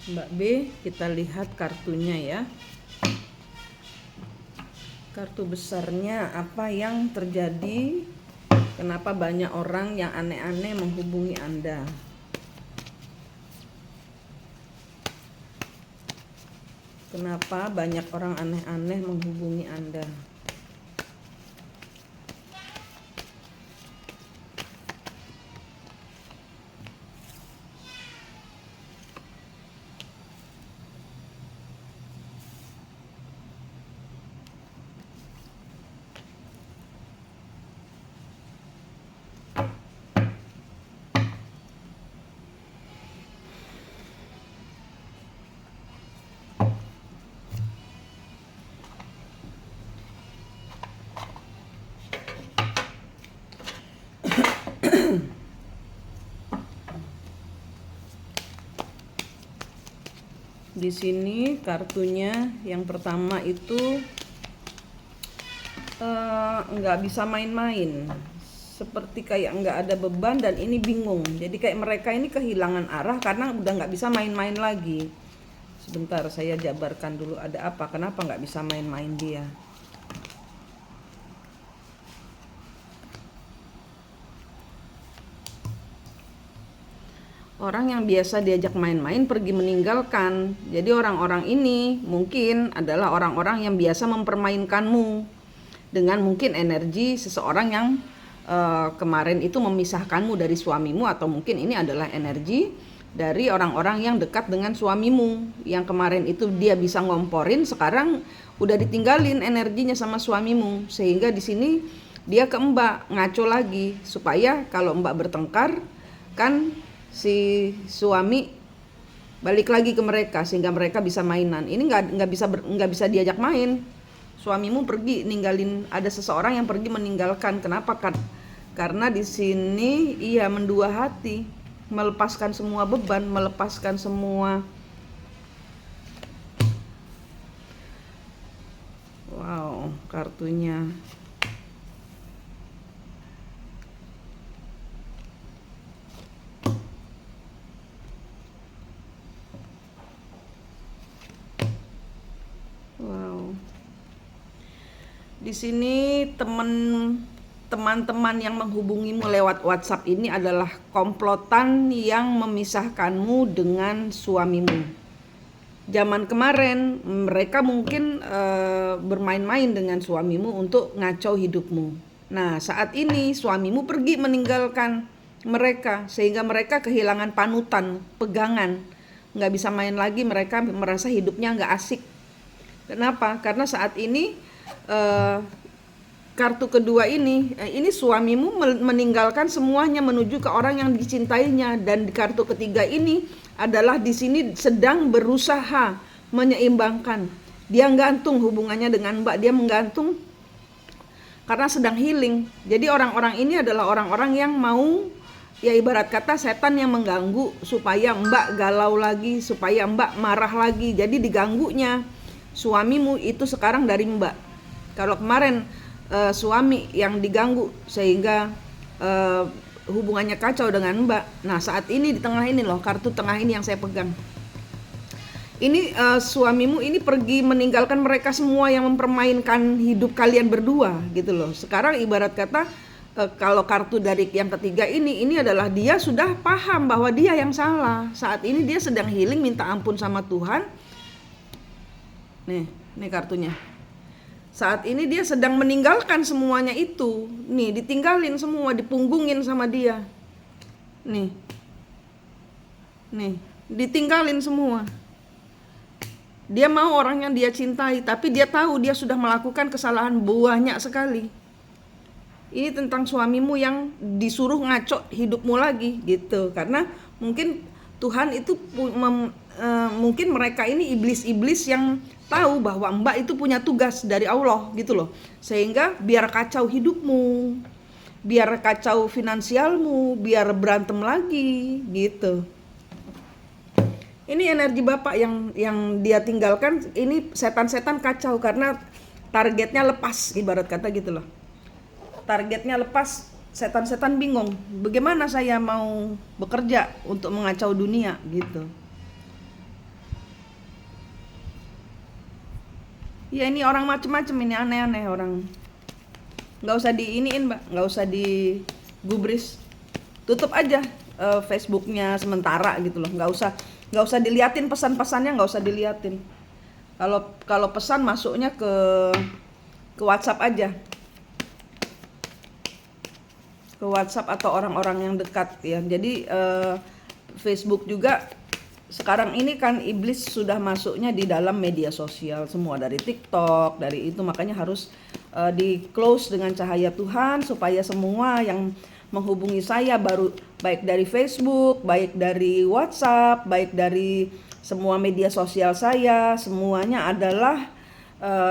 Mbak B, kita lihat kartunya ya. Kartu besarnya apa yang terjadi? Kenapa banyak orang yang aneh-aneh menghubungi Anda? Kenapa banyak orang aneh-aneh menghubungi Anda? Di sini kartunya yang pertama itu nggak bisa main-main, seperti kayak nggak ada beban dan ini bingung. Jadi kayak mereka ini kehilangan arah karena udah nggak bisa main-main lagi. Sebentar, saya jabarkan dulu ada apa, kenapa nggak bisa main-main dia. Orang yang biasa diajak main-main pergi meninggalkan. Jadi orang-orang ini mungkin adalah orang-orang yang biasa mempermainkanmu dengan mungkin energi seseorang yang kemarin itu memisahkanmu dari suamimu, atau mungkin ini adalah energi dari orang-orang yang dekat dengan suamimu yang kemarin itu dia bisa ngomporin, sekarang udah ditinggalin energinya sama suamimu, sehingga di sini dia ke Mbak ngaco lagi supaya kalau Mbak bertengkar kan si suami balik lagi ke mereka sehingga mereka bisa mainan. Ini nggak bisa diajak main. Suamimu pergi ninggalin, ada seseorang yang pergi meninggalkan. Kenapa kan? Karena di sini ia mendua hati, melepaskan semua beban, melepaskan semua. Wow, kartunya. Wow. Di sini teman-teman yang menghubungimu lewat WhatsApp ini adalah komplotan yang memisahkanmu dengan suamimu. Zaman kemarin mereka mungkin bermain-main dengan suamimu untuk ngacau hidupmu. Nah, saat ini suamimu pergi meninggalkan mereka sehingga mereka kehilangan panutan, pegangan. Nggak bisa main lagi, mereka merasa hidupnya nggak asik. Kenapa? Karena saat ini kartu kedua ini suamimu meninggalkan semuanya menuju ke orang yang dicintainya, dan di kartu ketiga ini adalah di sini sedang berusaha menyeimbangkan. Dia gantung hubungannya dengan Mbak, dia menggantung karena sedang healing. Jadi orang-orang ini adalah orang-orang yang mau, ya ibarat kata setan yang mengganggu supaya Mbak galau lagi, supaya Mbak marah lagi. Jadi diganggunya suamimu itu sekarang dari Mbak. Kalau kemarin suami yang diganggu sehingga hubungannya kacau dengan Mbak. Nah, saat ini di tengah ini loh, kartu tengah ini yang saya pegang. Ini suamimu ini pergi meninggalkan mereka semua yang mempermainkan hidup kalian berdua gitu loh. Sekarang ibarat kata kalau kartu dari yang ketiga ini adalah dia sudah paham bahwa dia yang salah. Saat ini dia sedang healing, minta ampun sama Tuhan. Nih kartunya. Saat ini dia sedang meninggalkan semuanya itu. Nih, ditinggalin semua, dipunggungin sama dia. Nih, ditinggalin semua. Dia mau orang yang dia cintai, tapi dia tahu dia sudah melakukan kesalahan banyak sekali. Ini tentang suamimu yang disuruh ngaco hidupmu lagi gitu. Karena mungkin Tuhan itu mungkin mereka ini iblis-iblis yang tahu bahwa Mbak itu punya tugas dari Allah gitu loh. Sehingga biar kacau hidupmu, biar kacau finansialmu, biar berantem lagi gitu. Ini energi Bapak yang dia tinggalkan, ini setan-setan kacau karena targetnya lepas, ibarat kata gitu loh. Targetnya lepas, setan-setan bingung, bagaimana saya mau bekerja untuk mengacau dunia gitu. Ya ini orang macem-macem, ini aneh-aneh orang. Nggak usah diiniin mbak, nggak usah digubris, tutup aja Facebooknya sementara gitu loh. Nggak usah diliatin pesan-pesannya, nggak usah diliatin. Kalau pesan masuknya ke WhatsApp aja, ke WhatsApp atau orang-orang yang dekat ya. Jadi Facebook juga sekarang ini kan iblis sudah masuknya di dalam media sosial semua, dari TikTok, dari itu, makanya harus di close dengan cahaya Tuhan supaya semua yang menghubungi saya, baik dari Facebook, baik dari WhatsApp, baik dari semua media sosial saya, semuanya adalah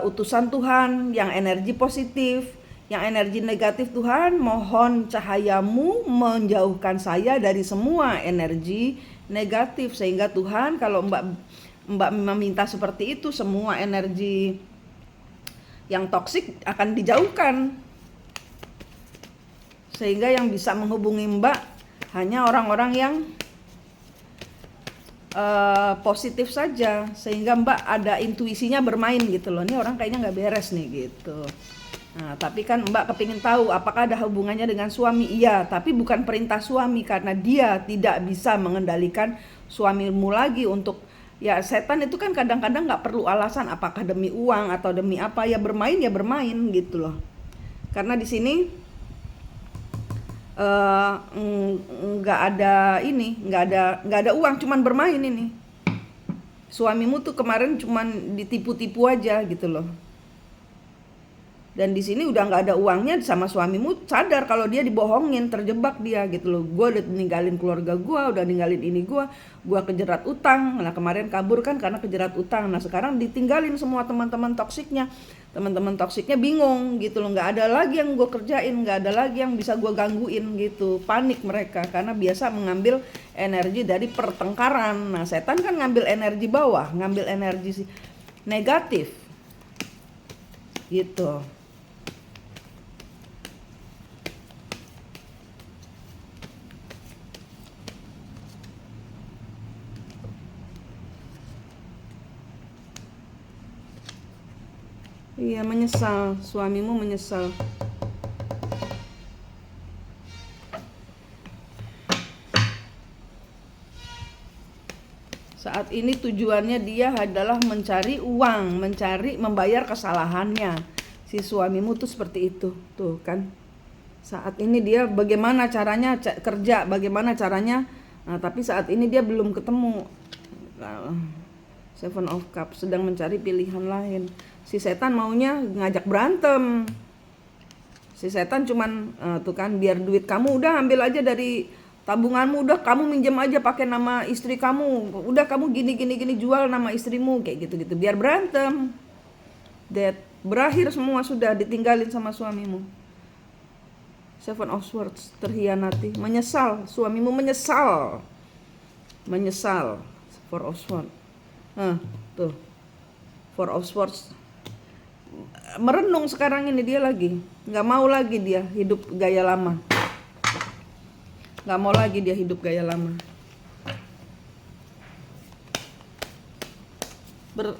utusan Tuhan yang energi positif. Yang energi negatif, Tuhan mohon cahayamu menjauhkan saya dari semua energi negatif, sehingga Tuhan kalau Mbak meminta seperti itu, semua energi yang toksik akan dijauhkan, sehingga yang bisa menghubungi Mbak hanya orang-orang yang positif saja, sehingga Mbak ada intuisinya bermain gitu loh, ini orang kayaknya nggak beres nih gitu. Nah, tapi kan Mbak kepingin tahu apakah ada hubungannya dengan suami? Iya, tapi bukan perintah suami, karena dia tidak bisa mengendalikan suamimu lagi untuk, ya setan itu kan kadang-kadang nggak perlu alasan, apakah demi uang atau demi apa, ya bermain gitu loh. Karena di sini nggak ada ini, nggak ada uang, cuman bermain ini. Suamimu tuh kemarin cuman ditipu-tipu aja gitu loh. Dan di sini udah nggak ada uangnya, sama suamimu sadar kalau dia dibohongin, terjebak dia gitu loh. Gue udah ninggalin keluarga gue, udah ninggalin ini gue kejerat utang. Nah kemarin kabur kan karena kejerat utang. Nah sekarang ditinggalin semua teman-teman toksiknya. Teman-teman toksiknya bingung gitu loh, nggak ada lagi yang gue kerjain, nggak ada lagi yang bisa gue gangguin gitu. Panik mereka karena biasa mengambil energi dari pertengkaran. Nah setan kan ngambil energi bawah, ngambil energi negatif gitu. Iya, menyesal, suamimu menyesal. Saat ini tujuannya dia adalah mencari uang, membayar kesalahannya. Si suamimu tuh seperti itu, tuh kan. Saat ini dia bagaimana caranya kerja, bagaimana caranya. Nah, tapi saat ini dia belum ketemu. Seven of Cups, sedang mencari pilihan lain. Si setan maunya ngajak berantem. Si setan cuman tuh kan, biar duit kamu udah ambil aja dari tabunganmu, udah kamu minjem aja pakai nama istri kamu, udah kamu gini jual nama istrimu, kayak gitu biar berantem. That berakhir semua, sudah ditinggalin sama suamimu. Seven of Swords, terhianati, menyesal, suamimu menyesal. Four of Swords. Tuh. Four of Swords. Merenung sekarang ini dia lagi. Nggak mau lagi dia hidup gaya lama.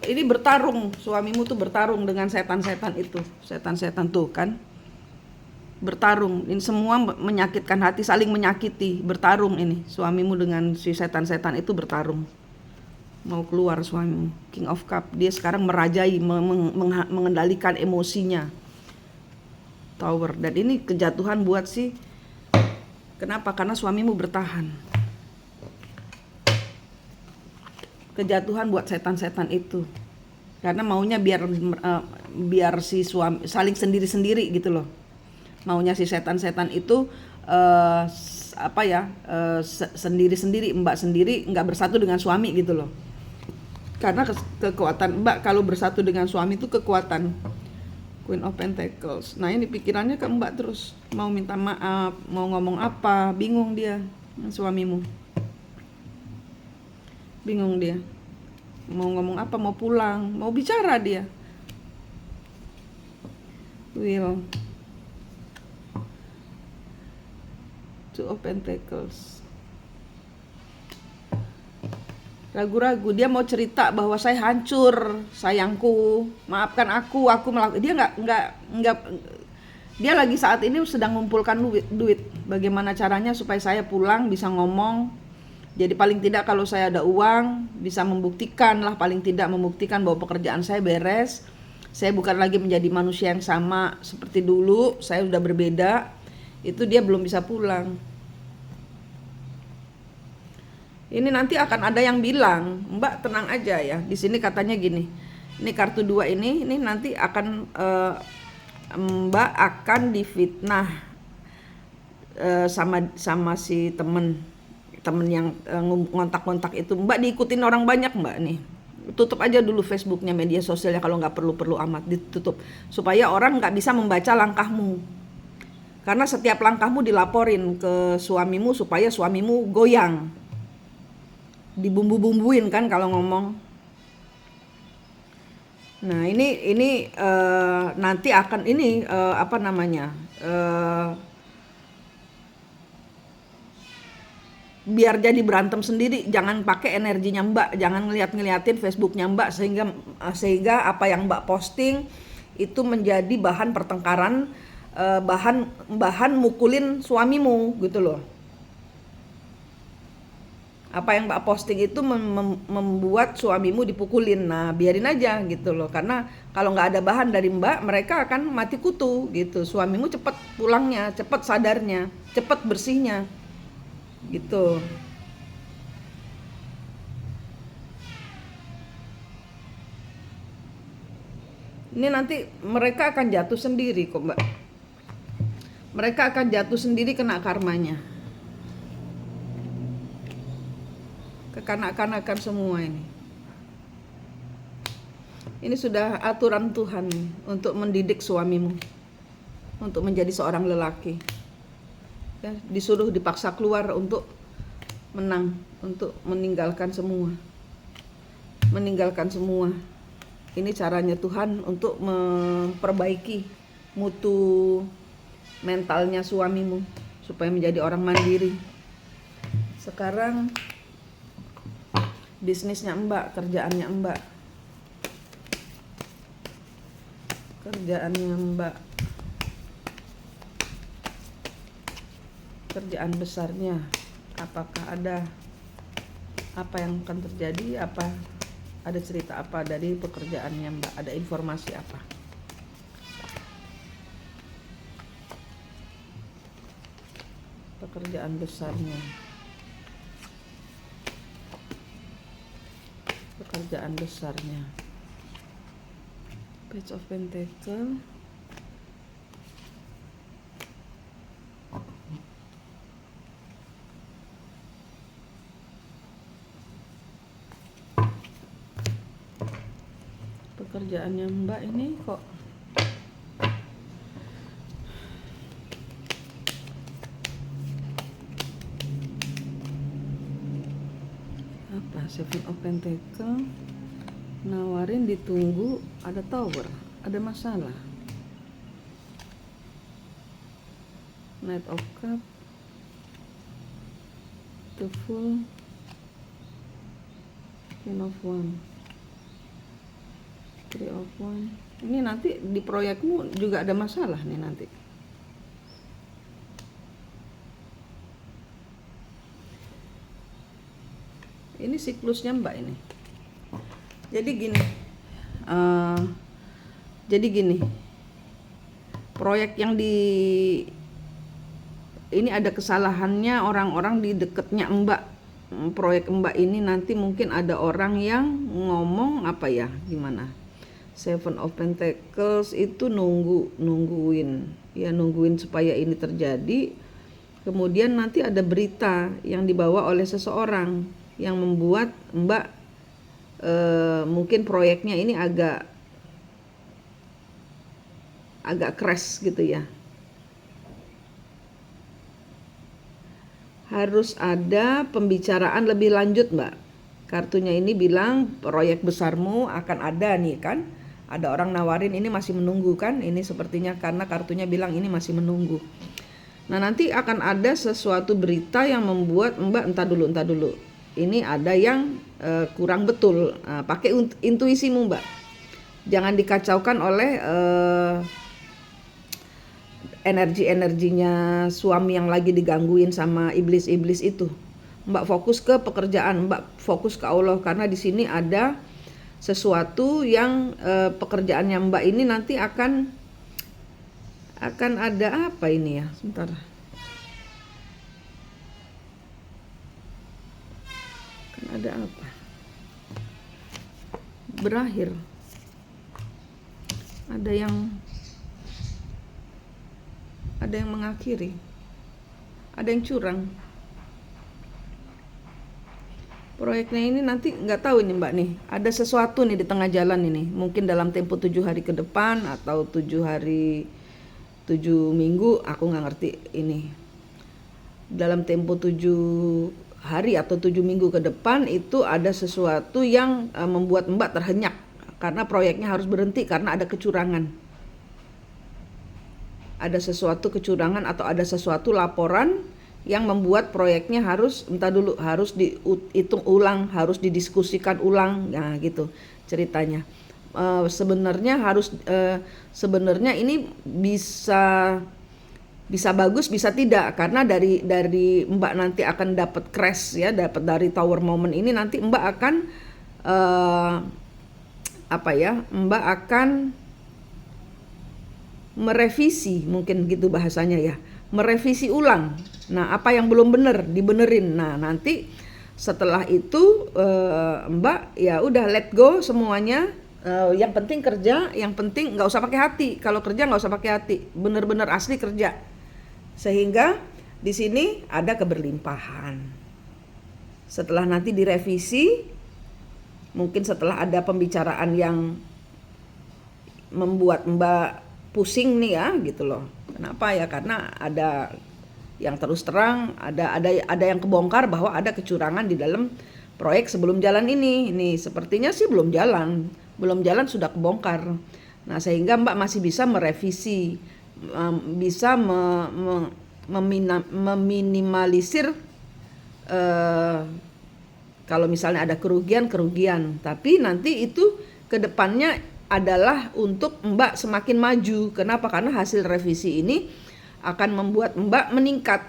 Ini bertarung, suamimu tuh bertarung dengan setan-setan itu. Setan-setan tuh kan. Bertarung, ini semua menyakitkan hati, saling menyakiti, bertarung ini. Suamimu dengan si setan-setan itu bertarung. Mau keluar suamimu. King of Cup, dia sekarang merajai, mengendalikan emosinya. Tower, dan ini kejatuhan buat si, kenapa? Karena suamimu bertahan. Kejatuhan buat setan-setan itu. Karena maunya biar si suami saling sendiri-sendiri gitu loh. Maunya si setan-setan itu sendiri-sendiri, Mbak sendiri, nggak bersatu dengan suami gitu loh. Karena kekuatan Mbak kalau bersatu dengan suami itu kekuatan. Queen of Pentacles. Nah ini pikirannya ke Mbak terus, mau minta maaf, mau ngomong apa, bingung dia, suamimu. Bingung dia, mau ngomong apa, mau pulang, mau bicara dia. Will. Two of Pentacles. ragu-ragu. Dia mau cerita bahwa saya hancur, sayangku, maafkan aku melakukan. Dia nggak. Dia lagi saat ini sedang mengumpulkan duit. Bagaimana caranya supaya saya pulang bisa ngomong. Jadi paling tidak kalau saya ada uang bisa membuktikan lah, paling tidak membuktikan bahwa pekerjaan saya beres. Saya bukan lagi menjadi manusia yang sama seperti dulu. Saya sudah berbeda. Itu dia belum bisa pulang. Ini nanti akan ada yang bilang, Mbak tenang aja ya. Di sini katanya gini. Ini kartu 2 ini nanti akan Mbak akan difitnah sama si temen yang ngontak-ngontak itu. Mbak diikutin orang banyak Mbak nih. Tutup aja dulu Facebooknya, media sosialnya kalau nggak perlu amat ditutup. Supaya orang nggak bisa membaca langkahmu. Karena setiap langkahmu dilaporin ke suamimu supaya suamimu goyang. Dibumbu-bumbuin kan kalau ngomong. Nah ini nanti akan ini biar jadi berantem sendiri. Jangan pakai energinya Mbak, jangan ngeliatin Facebooknya Mbak sehingga apa yang Mbak posting itu menjadi bahan pertengkaran, bahan mukulin suamimu gitu loh. Apa yang Mbak posting itu membuat suamimu dipukulin. Nah biarin aja gitu loh. Karena kalau nggak ada bahan dari Mbak, mereka akan mati kutu gitu. Suamimu cepat pulangnya, cepat sadarnya, cepat bersihnya gitu. Ini nanti mereka akan jatuh sendiri kok Mbak. Mereka akan jatuh sendiri kena karmanya. Kekanak-kanakan semua ini. Ini sudah aturan Tuhan nih, untuk mendidik suamimu untuk menjadi seorang lelaki. Ya, disuruh dipaksa keluar untuk menang, untuk meninggalkan semua. Meninggalkan semua. Ini caranya Tuhan untuk memperbaiki mutu mentalnya suamimu supaya menjadi orang mandiri. Sekarang bisnisnya Mbak, kerjaannya Mbak. Kerjaannya Mbak. Kerjaan besarnya. Apakah ada apa yang akan terjadi? Apa ada cerita apa dari pekerjaannya Mbak? Ada informasi apa? Pekerjaan besarnya. Pekerjaan besarnya. Page of Pentacle. Pekerjaannya Mbak ini kok apa? Seven of Pentacle. Nawarin, ditunggu, ada tower, ada masalah. Knight of Cup, the Fool, Queen of One, Three of One. Ini nanti di proyekmu juga ada masalah nih nanti. Ini siklusnya Mbak ini. Jadi gini, proyek yang ini ada kesalahannya orang-orang di dekatnya Mbak. Proyek Mbak ini nanti mungkin ada orang yang ngomong apa ya, gimana? Seven of Pentacles itu nungguin supaya ini terjadi. Kemudian nanti ada berita yang dibawa oleh seseorang yang membuat Mbak mungkin proyeknya ini agak crash gitu ya. Harus ada pembicaraan lebih lanjut Mbak. Kartunya ini bilang proyek besarmu akan ada nih kan. Ada orang nawarin, ini masih menunggu kan. Ini sepertinya karena kartunya bilang ini masih menunggu. Nah nanti akan ada sesuatu berita yang membuat Mbak entar dulu. ini ada yang kurang betul. Pakai intuisimu, Mbak. Jangan dikacaukan oleh energi-energinya suami yang lagi digangguin sama iblis-iblis itu. Mbak fokus ke pekerjaan, Mbak fokus ke Allah, karena di sini ada sesuatu yang pekerjaannya Mbak ini nanti akan ada apa ini ya? Sebentar. Kan ada apa? Berakhir. Ada yang mengakhiri, ada yang curang. Proyeknya ini nanti nggak tahu ini Mbak nih, ada sesuatu nih di tengah jalan ini, mungkin dalam tempo 7 hari ke depan atau 7 minggu, aku nggak ngerti ini. Dalam tempo 7 hari atau 7 minggu ke depan itu ada sesuatu yang membuat Mbak terhenyak, karena proyeknya harus berhenti karena ada kecurangan. Ada sesuatu kecurangan atau ada sesuatu laporan yang membuat proyeknya harus harus dihitung ulang, harus didiskusikan ulang, nah gitu ceritanya. Sebenarnya ini bisa bagus, bisa tidak, karena dari Mbak nanti akan dapat crash ya, dapat dari tower moment ini nanti Mbak akan Mbak akan merevisi, mungkin gitu bahasanya ya, merevisi ulang. Nah, apa yang belum benar dibenerin. Nah, nanti setelah itu Mbak ya udah let go semuanya. Yang penting kerja, yang penting nggak usah pakai hati. Kalau kerja nggak usah pakai hati, bener-bener asli kerja. Sehingga di sini ada keberlimpahan. Setelah nanti direvisi, mungkin setelah ada pembicaraan yang membuat Mbak pusing nih ya gitu loh. Kenapa ya? Karena ada yang terus terang, ada yang kebongkar bahwa ada kecurangan di dalam proyek sebelum jalan ini. Ini sepertinya sih belum jalan sudah kebongkar. Nah, sehingga Mbak masih bisa merevisi, bisa meminimalisir kalau misalnya ada kerugian, tapi nanti itu kedepannya adalah untuk Mbak semakin maju. Kenapa? Karena hasil revisi ini akan membuat Mbak meningkat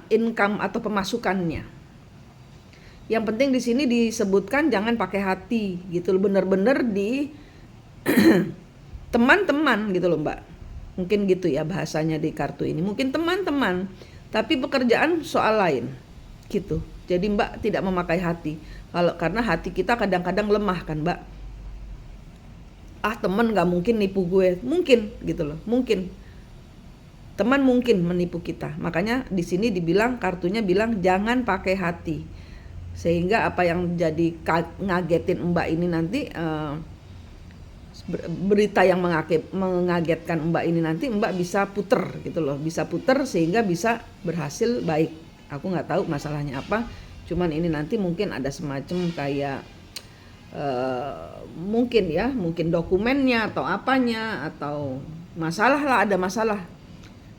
income atau pemasukannya. Yang penting di sini disebutkan jangan pakai hati gitu, bener-bener di teman-teman gitu loh Mbak. Mungkin gitu ya bahasanya di kartu ini. Mungkin teman-teman, tapi pekerjaan soal lain gitu. Jadi Mbak tidak memakai hati. Karena hati kita kadang-kadang lemah kan Mbak. Teman gak mungkin nipu gue, mungkin gitu loh, mungkin teman mungkin menipu kita. Makanya di sini dibilang, kartunya bilang jangan pakai hati, sehingga apa yang jadi ngagetin Mbak ini nanti berita yang mengagetkan Mbak ini nanti Mbak bisa puter gitu loh, bisa puter sehingga bisa berhasil baik. Aku nggak tahu masalahnya apa, cuman ini nanti mungkin ada semacam kayak mungkin dokumennya atau apanya, atau ada masalah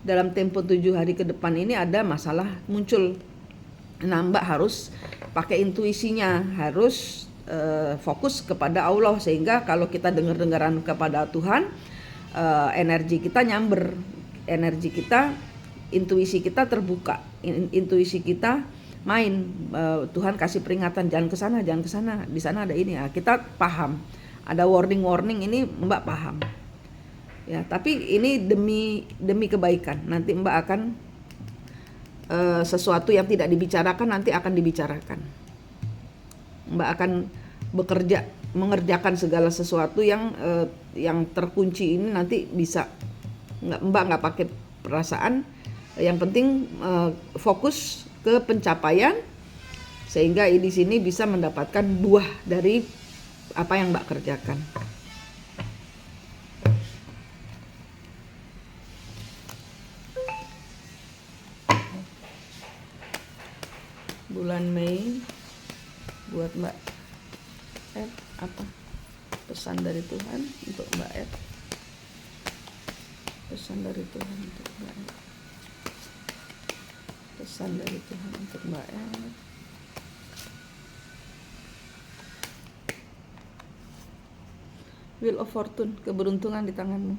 dalam tempo 7 hari ke depan ini, ada masalah muncul. Nah, Mbak harus pakai intuisinya, harus fokus kepada Allah, sehingga kalau kita dengar-dengaran kepada Tuhan, energi kita nyamber, energi kita, intuisi kita terbuka, intuisi kita main. Tuhan kasih peringatan, jangan ke sana, di sana ada ini ya, kita paham, ada warning ini Mbak paham ya. Tapi ini demi kebaikan, nanti Mbak akan sesuatu yang tidak dibicarakan nanti akan dibicarakan. Mbak akan bekerja, mengerjakan segala sesuatu yang terkunci ini nanti bisa. Mbak nggak pakai perasaan, yang penting fokus ke pencapaian, sehingga di sini bisa mendapatkan buah dari apa yang Mbak kerjakan. Bulan Mei buat Mbak Ed, apa pesan dari Tuhan untuk Mbak Ed? Pesan dari Tuhan untuk Mbak Ed. Pesan dari Tuhan untuk Mbak Ed. Wheel of Fortune, keberuntungan di tanganmu.